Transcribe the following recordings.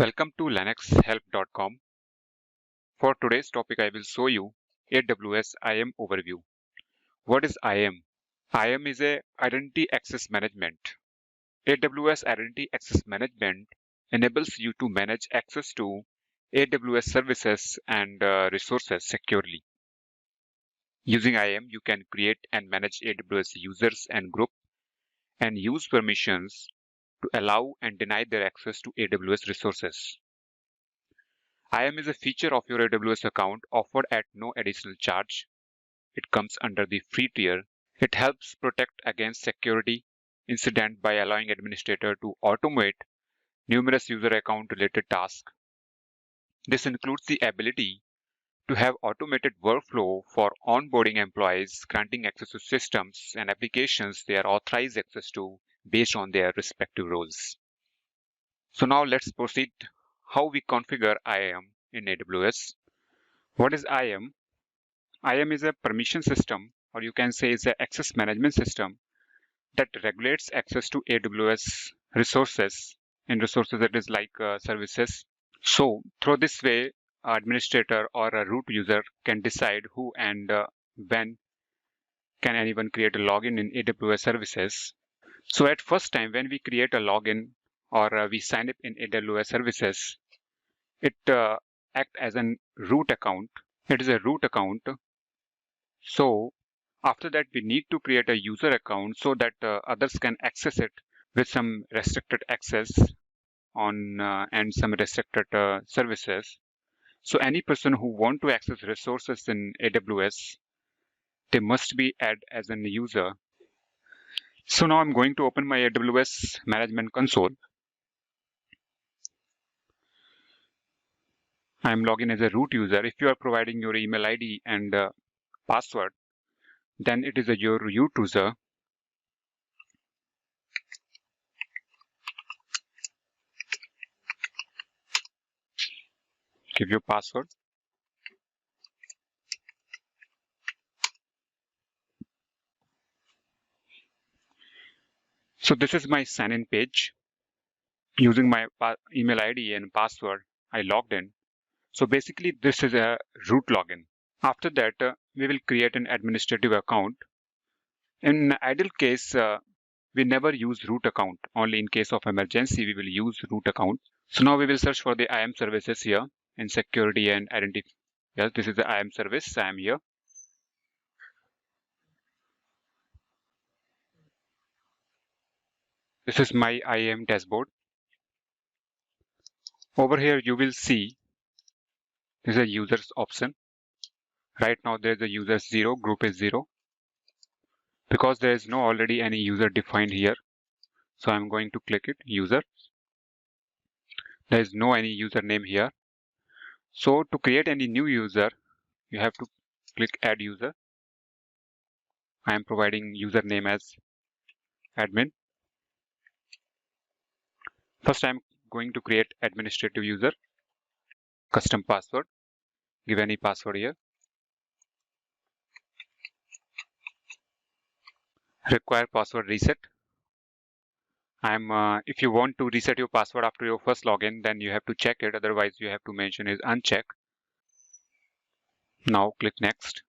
Welcome to linuxhelp.com. For today's topic, I will show you AWS IAM overview. What is IAM? IAM is a Identity Access Management. AWS Identity Access Management enables you to manage access to AWS services and resources securely. Using IAM, you can create and manage AWS users and group and use permissions to allow and deny their access to AWS resources. IAM is a feature of your AWS account offered at no additional charge. It comes under the free tier. It helps protect against security incident by allowing administrator to automate numerous user account related tasks. This includes the ability to have automated workflow for onboarding employees, granting access to systems and applications they are authorized access to based on their respective roles. So now let's proceed how we configure IAM in AWS. What is IAM? IAM is a permission system, or you can say is an access management system that regulates access to AWS resources. In resources, it is like services. So through this way, administrator or a root user can decide who and when can anyone create a login in AWS services. So at first time, when we create a login or we sign up in AWS services, it act as a root account. It is a root account. So after that, we need to create a user account so that others can access it with some restricted access on and some restricted services. So any person who want to access resources in AWS, they must be added as a user. So now I'm going to open my AWS Management Console. I'm logging as a root user. If you are providing your email ID and password, then it is your root user. Give your password. So this is my sign-in page. Using my email ID and password, I logged in. So basically, this is a root login. After that, we will create an administrative account. In ideal case, we never use root account. Only in case of emergency, we will use root account. So now we will search for the IAM services here in security and identity. Yes, this is the IAM service. I am here. This is my IAM dashboard. Over here, you will see this is a users option. Right now, there is a user 0, group is 0. Because there is no already any user defined here. So I'm going to click it, user. There is no any username here. So to create any new user, you have to click add user. I am providing username as admin. First, I'm going to create administrative user, custom password. Give any password here. Require password reset. If you want to reset your password after your first login, then you have to check it. Otherwise, you have to mention is uncheck. Now click next.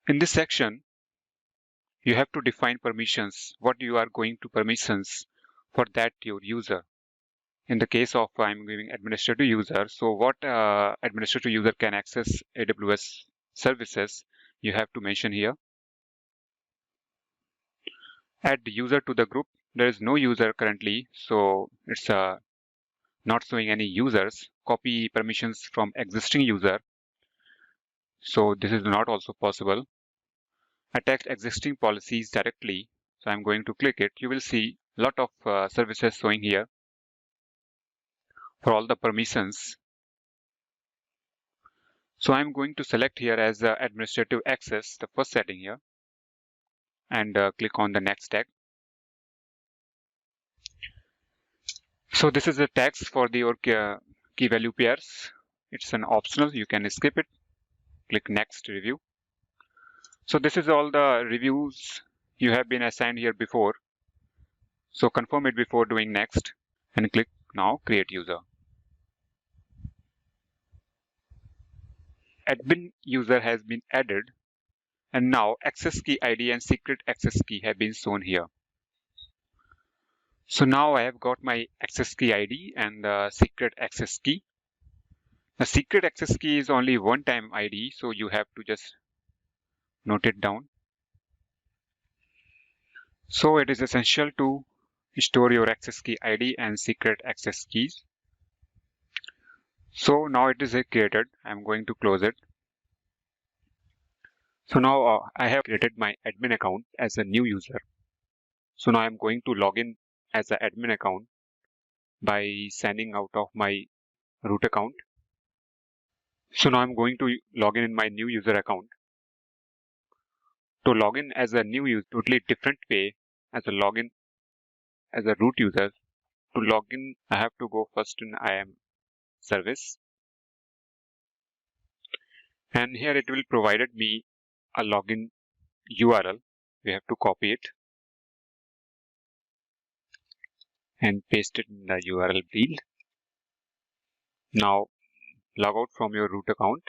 In this section, you have to define permissions, what you are going to permissions for that your user. In the case of I'm giving administrative user, so what administrative user can access AWS services, you have to mention here. Add user to the group. There is no user currently, so it's not showing any users. Copy permissions from existing user. So this is not also possible. Attach existing policies directly. So I'm going to click it. You will see a lot of services showing here for all the permissions. So I'm going to select here as administrative access, the first setting here, and click on the next tag. So this is the tags for your key value pairs. It's an optional, you can skip it. Click next review. So this is all the reviews you have been assigned here before. So confirm it before doing next and click now create user. Admin user has been added, and now access key ID and secret access key have been shown here. So now I have got my access key ID and the secret access key. The secret access key is only one-time ID, so you have to just note it down. So it is essential to store your access key ID and secret access keys. So now it is created. I'm going to close it. So now I have created my admin account as a new user. So now I'm going to log in as an admin account by signing out of my root account. So now I'm going to log in my new user account. To log in as a new user, totally different way as a login as a root user. To log in, I have to go first in IAM service. And here it will provided me a login URL. We have to copy it and paste it in the URL field. Now log out from your root account.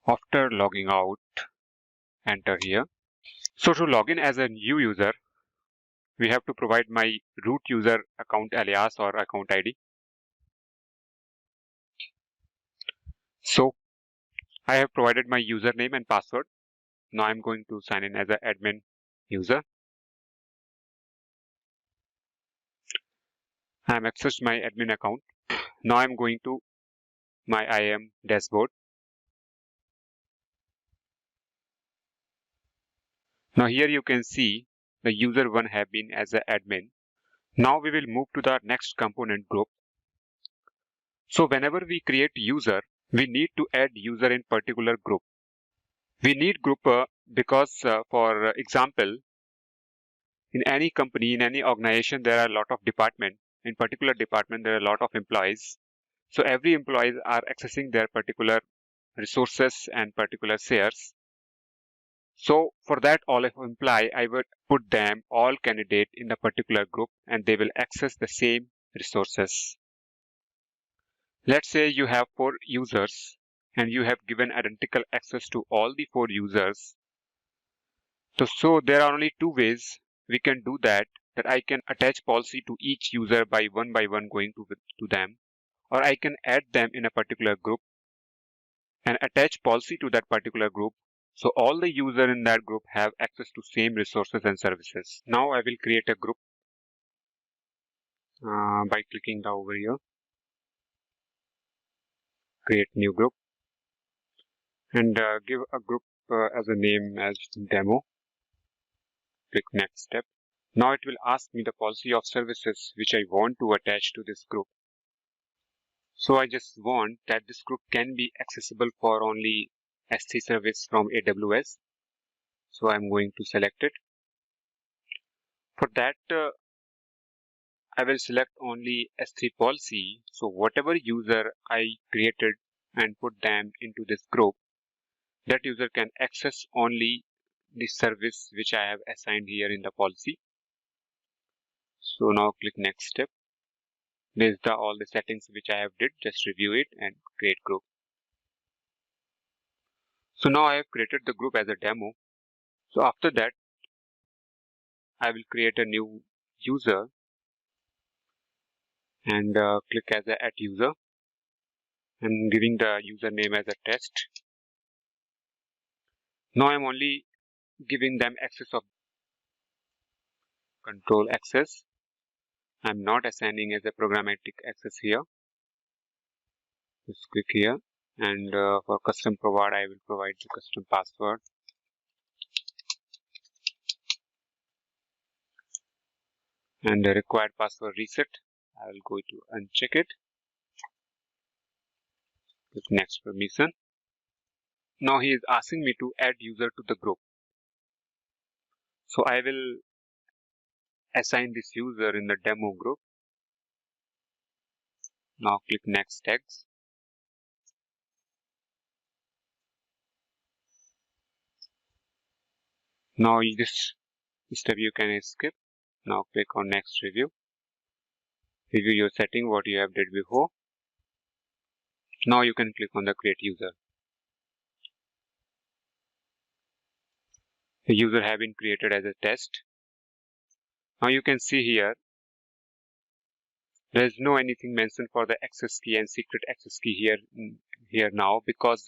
After logging out, enter here. So to log in as a new user, we have to provide my root user account alias or account ID. So I have provided my username and password. Now I'm going to sign in as an admin user. I'm accessed my admin account. Now I'm going to my IAM dashboard. Now here you can see the user one have been as an admin. Now we will move to the next component group. So whenever we create user, we need to add user in particular group. We need group because for example, in any company, in any organization, there are a lot of department. In particular department, there are a lot of employees. So every employees are accessing their particular resources and particular shares. So for that all of employee, I would put them all candidate in a particular group and they will access the same resources. Let's say you have 4 users and you have given identical access to all the 4 users. So there are only 2 ways we can do that I can attach policy to each user by one going to them, or I can add them in a particular group and attach policy to that particular group. So all the users in that group have access to same resources and services. Now I will create a group by clicking over here, create new group, and give a group as a name as demo. Click next step. Now it will ask me the policy of services which I want to attach to this group. So I just want that this group can be accessible for only S3 service from AWS. So I'm going to select it. For that, I will select only S3 policy. So whatever user I created and put them into this group, that user can access only the service which I have assigned here in the policy. So now click next step. This is all the settings which I have did. Just review it and create group. So now I have created the group as a demo. So after that, I will create a new user and click as a add user and giving the username as a test. Now I'm only giving them access of control access. I'm not assigning as a programmatic access here. Just click here and for custom provide, I will provide the custom password. And the required password reset, I will go to uncheck it. Click next permission. Now he is asking me to add user to the group. So I will assign this user in the demo group. Now click next tags. Now this step you can skip. Now click on next review. Review your setting what you have did before. Now you can click on the create user. The user have been created as a test. Now you can see here there is no anything mentioned for the access key and secret access key here now, because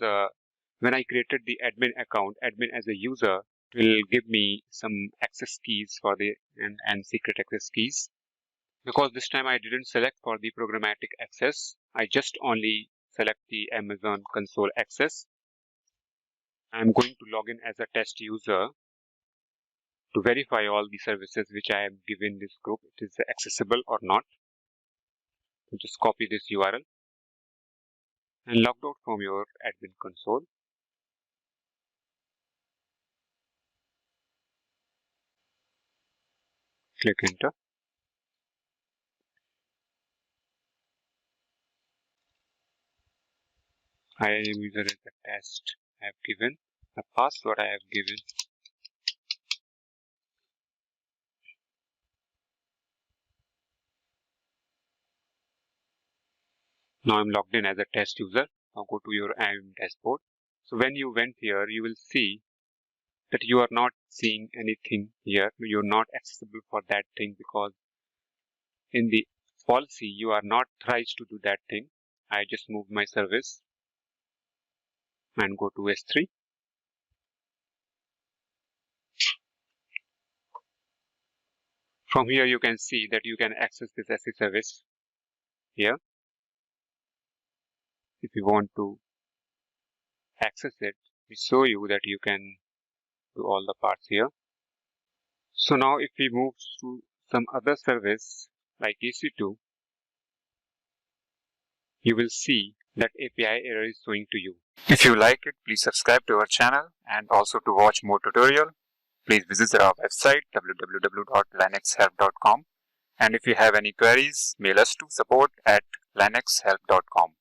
when I created the admin account, admin as a user will give me some access keys for the and secret access keys. Because this time I didn't select for the programmatic access, I just only select the Amazon console access. I'm going to log in as a test user to verify all the services which I have given this group, it is accessible or not. So just copy this URL and log out from your admin console. Click enter. I am user as a test I have given, the password I have given. Now I'm logged in as a test user. Now go to your IAM dashboard. So when you went here, you will see that you are not seeing anything here. You're not accessible for that thing because in the policy you are not authorized to do that thing. I just moved my service and go to S3. From here you can see that you can access this SE service here. If you want to access it, we show you that you can do all the parts here. So now if we move to some other service like EC2, you will see that API error is showing to you. If you like it, please subscribe to our channel, and also to watch more tutorial, please visit our website www.linuxhelp.com, and if you have any queries, mail us to support@linuxhelp.com.